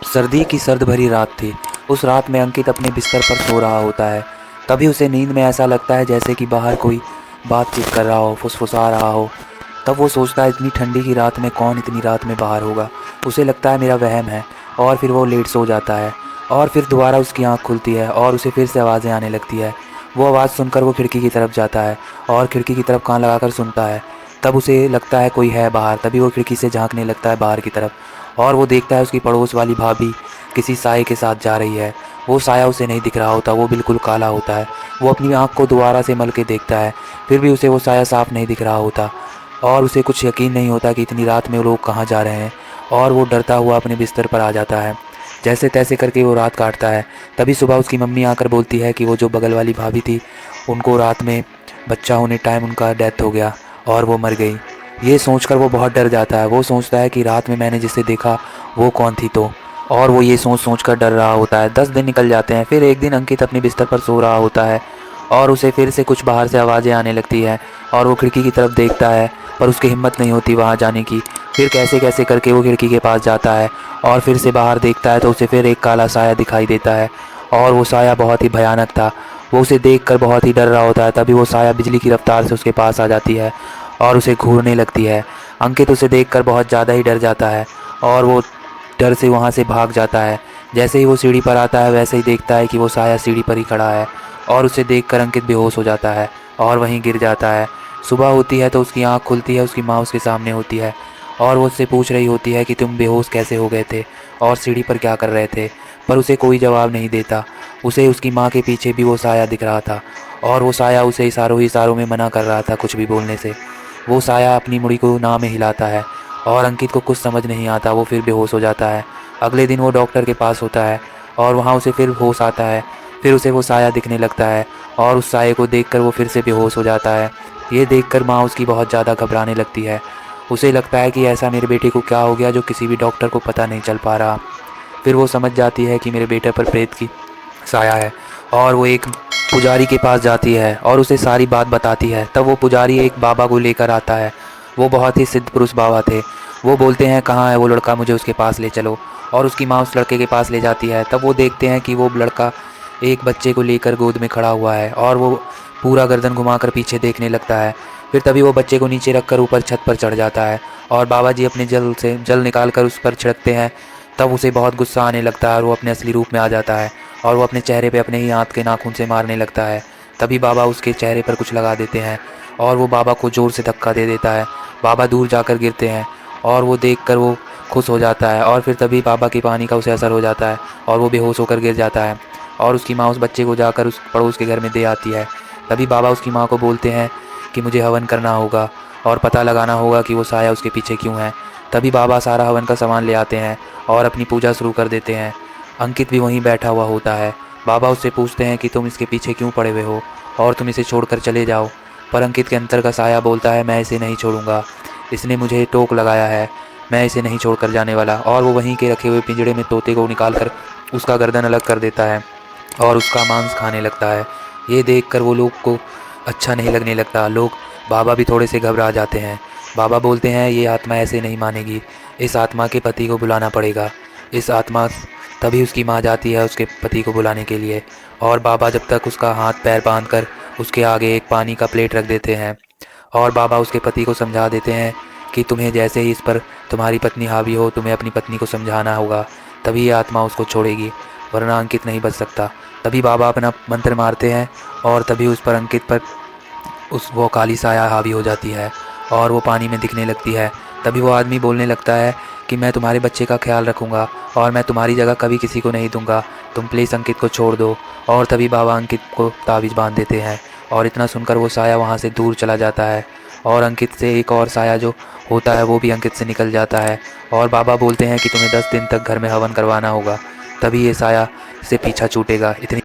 सर्दी की सर्द भरी रात थी। उस रात में अंकित अपने बिस्तर पर सो रहा होता है। तभी उसे नींद में ऐसा लगता है जैसे कि बाहर कोई बातचीत कर रहा हो, फुसफुसा रहा हो। तब वो सोचता है इतनी ठंडी की रात में कौन इतनी रात में बाहर होगा। उसे लगता है मेरा वहम है, और फिर वो लेट सो जाता है। और फिर दोबारा उसकी आँख खुलती है और उसे फिर से आवाज़ें आने लगती है। वो आवाज़ सुनकर वो खिड़की की तरफ जाता है और खिड़की की तरफ कान लगाकर सुनता है। तब उसे लगता है कोई है बाहर। तभी वो खिड़की से झाँकने लगता है बाहर की तरफ, और वो देखता है उसकी पड़ोस वाली भाभी किसी साए के साथ जा रही है। वो साया उसे नहीं दिख रहा होता, वो बिल्कुल काला होता है। वो अपनी आँख को दोबारा से मल के देखता है, फिर भी उसे वो साया साफ नहीं दिख रहा होता, और उसे कुछ यकीन नहीं होता कि इतनी रात में वो लोग कहाँ जा रहे हैं। और वो डरता हुआ अपने बिस्तर पर आ जाता है। जैसे तैसे करके वो रात काटता है। तभी सुबह उसकी मम्मी आकर बोलती है कि वो जो बगल वाली भाभी थी, उनको रात में बच्चा होने टाइम उनका डेथ हो गया और वो मर गई। ये सोचकर वो बहुत डर जाता है। वो सोचता है कि रात में मैंने जिसे देखा वो कौन थी, तो और वो ये सोच सोच कर डर रहा होता है। 10 दिन निकल जाते हैं। फिर एक दिन अंकित अपने बिस्तर पर सो रहा होता है और उसे फिर से कुछ बाहर से आवाज़ें आने लगती है, और वो खिड़की की तरफ देखता है, पर उसकी हिम्मत नहीं होती वहाँ जाने की। फिर कैसे कैसे करके वो खिड़की के पास जाता है और फिर से बाहर देखता है, तो उसे फिर एक काला साया दिखाई देता है, और वो साया बहुत ही भयानक था। वो उसे देखकर बहुत ही डर रहा होता है। तभी वो साया बिजली की रफ्तार से उसके पास आ जाती है और उसे घूरने लगती है। अंकित उसे देखकर बहुत ज़्यादा ही डर जाता है और वो डर से वहाँ से भाग जाता है। जैसे ही वो सीढ़ी पर आता है, वैसे ही देखता है कि वो साया सीढ़ी पर ही खड़ा है, और उसे देखकर अंकित बेहोश हो जाता है और वहीं गिर जाता है। सुबह होती है तो उसकी आँख खुलती है। उसकी माँ उसके सामने होती है और वो उससे पूछ रही होती है कि तुम बेहोश कैसे हो गए थे और सीढ़ी पर क्या कर रहे थे, पर उसे कोई जवाब नहीं देता। उसे उसकी माँ के पीछे भी वो साया दिख रहा था, और वो साया उसे इशारों इशारों में मना कर रहा था कुछ भी बोलने से। वो साया अपनी मुड़ी को ना में हिलाता है और अंकित को कुछ समझ नहीं आता। वो फिर बेहोश हो जाता है। अगले दिन वो डॉक्टर के पास होता है और वहाँ उसे फिर होश आता है। फिर उसे वो साया दिखने लगता है और उस साये को देखकर वो फिर से बेहोश हो जाता है। ये देखकर माँ उसकी बहुत ज़्यादा घबराने लगती है। उसे लगता है कि ऐसा मेरे बेटे को क्या हो गया जो किसी भी डॉक्टर को पता नहीं चल पा रहा। फिर वो समझ जाती है कि मेरे बेटे पर प्रेत की साया है, और वो एक पुजारी के पास जाती है और उसे सारी बात बताती है। तब वो पुजारी एक बाबा को लेकर आता है। वो बहुत ही सिद्ध पुरुष बाबा थे। वो बोलते हैं कहाँ है वो लड़का, मुझे उसके पास ले चलो, और उसकी माँ उस लड़के के पास ले जाती है। तब वो देखते हैं कि वो लड़का एक बच्चे को लेकर गोद में खड़ा हुआ है, और वो पूरा गर्दन घुमाकर पीछे देखने लगता है। फिर तभी वो बच्चे को नीचे रखकर ऊपर छत पर चढ़ जाता है, और बाबा जी अपने जल से जल निकाल कर उस पर छिड़कते हैं। तब उसे बहुत गुस्सा आने लगता है और वो अपने असली रूप में आ जाता है, और वो अपने चेहरे पे अपने ही हाथ के नाखून से मारने लगता है। तभी बाबा उसके चेहरे पर कुछ लगा देते हैं और वो बाबा को ज़ोर से धक्का दे देता है। बाबा दूर जाकर गिरते हैं और वो देखकर वो खुश हो जाता है, और फिर तभी बाबा की पानी का उसे असर हो जाता है और वो बेहोश होकर गिर जाता है। और उसकी माँ उस बच्चे को जाकर उस पड़ोस के घर में दे आती है। तभी बाबा उसकी माँ को बोलते हैं कि मुझे हवन करना होगा और पता लगाना होगा कि वो साया उसके पीछे क्यों है। तभी बाबा सारा हवन का सामान ले आते हैं और अपनी पूजा शुरू कर देते हैं। अंकित भी वहीं बैठा हुआ होता है। बाबा उससे पूछते हैं कि तुम इसके पीछे क्यों पड़े हुए हो और तुम इसे छोड़कर चले जाओ। पर अंकित के अंदर का साया बोलता है मैं इसे नहीं छोड़ूंगा, इसने मुझे टोक लगाया है, मैं इसे नहीं छोड़कर जाने वाला। और वो वहीं के रखे हुए पिंजड़े में तोते को निकाल कर उसका गर्दन अलग कर देता है और उसका मांस खाने लगता है। ये देखकर वो लोग को अच्छा नहीं लगने लगता। लोग बाबा भी थोड़े से घबरा जाते हैं। बाबा बोलते हैं ये आत्मा ऐसे नहीं मानेगी, इस आत्मा के पति को बुलाना पड़ेगा। इस आत्मा तभी उसकी माँ जाती है उसके पति को बुलाने के लिए, और बाबा जब तक उसका हाथ पैर बांधकर उसके आगे एक पानी का प्लेट रख देते हैं, और बाबा उसके पति को समझा देते हैं कि तुम्हें जैसे ही इस पर तुम्हारी पत्नी हावी हो, तुम्हें अपनी पत्नी को समझाना होगा, तभी ये आत्मा उसको छोड़ेगी, वरना अंकित नहीं बच सकता। तभी बाबा अपना मंत्र मारते हैं और तभी उस पर अंकित पर वो काली साया हावी हो जाती है और वो पानी में दिखने लगती है। तभी वो आदमी बोलने लगता है कि मैं तुम्हारे बच्चे का ख्याल रखूँगा और मैं तुम्हारी जगह कभी किसी को नहीं दूंगा, तुम प्लीज़ अंकित को छोड़ दो। और तभी बाबा अंकित को ताबीज़ बांध देते हैं, और इतना सुनकर वो साया वहाँ से दूर चला जाता है, और अंकित से एक और साया जो होता है वो भी अंकित से निकल जाता है। और बाबा बोलते हैं कि तुम्हें 10 दिन तक घर में हवन करवाना होगा, तभी ये साया से पीछा छूटेगा। इतनी